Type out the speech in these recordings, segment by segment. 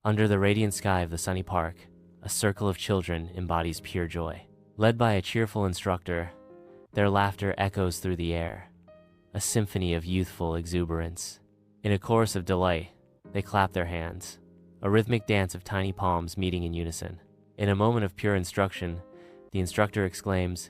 Under the radiant sky of the sunny park, a circle of children embodies pure joy. Led by a cheerful instructor, their laughter echoes through the air, a symphony of youthful exuberance. In a chorus of delight, they clap their hands, a rhythmic dance of tiny palms meeting in unison. In a moment of pure instruction, the instructor exclaims,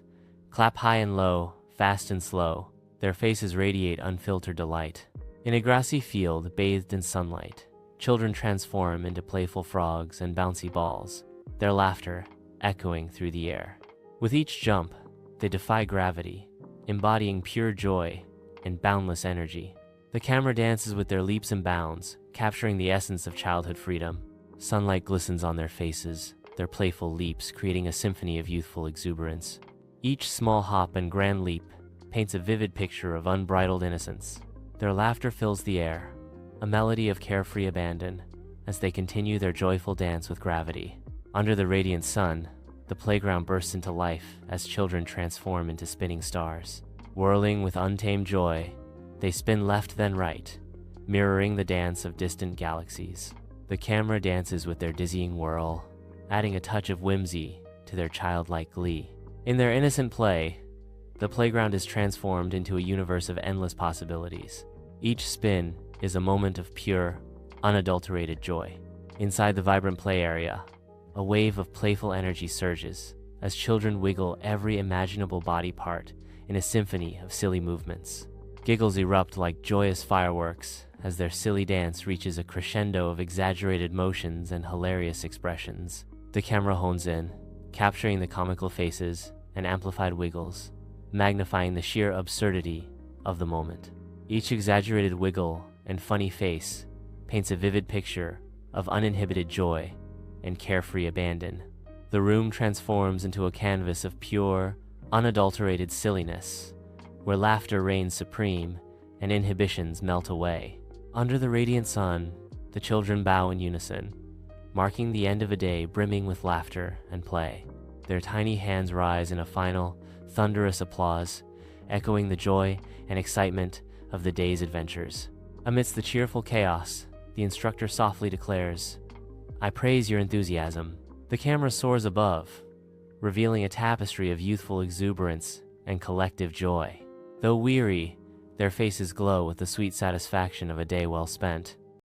"Clap high and low, fast and slow." Their faces radiate unfiltered delight. In a grassy field bathed in sunlight, children transform into playful frogs and bouncy balls, their laughter echoing through the air. With each jump, they defy gravity, embodying pure joy and boundless energy. The camera dances with their leaps and bounds, capturing the essence of childhood freedom. Sunlight glistens on their faces, their playful leaps creating a symphony of youthful exuberance. Each small hop and grand leap paints a vivid picture of unbridled innocence. Their laughter fills the air, a melody of carefree abandon, as they continue their joyful dance with gravity. Under the radiant sun, the playground bursts into life as children transform into spinning stars. Whirling with untamed joy, they spin left then right, mirroring the dance of distant galaxies. The camera dances with their dizzying whirl, adding a touch of whimsy to their childlike glee. In their innocent play, the playground is transformed into a universe of endless possibilities. Each spin is a moment of pure, unadulterated joy. Inside the vibrant play area, a wave of playful energy surges as children wiggle every imaginable body part in a symphony of silly movements. Giggles erupt like joyous fireworks as their silly dance reaches a crescendo of exaggerated motions and hilarious expressions. The camera hones in, capturing the comical faces and amplified wiggles, magnifying the sheer absurdity of the moment. Each exaggerated wiggle and funny face paints a vivid picture of uninhibited joy and carefree abandon. The room transforms into a canvas of pure, unadulterated silliness, where laughter reigns supreme and inhibitions melt away. Under the radiant sun, the children bow in unison, marking the end of a day brimming with laughter and play. Their tiny hands rise in a final, thunderous applause, echoing the joy and excitement of the day's adventures. Amidst the cheerful chaos, the instructor softly declares, "I praise your enthusiasm." The camera soars above, revealing a tapestry of youthful exuberance and collective joy. Though weary, their faces glow with the sweet satisfaction of a day well spent.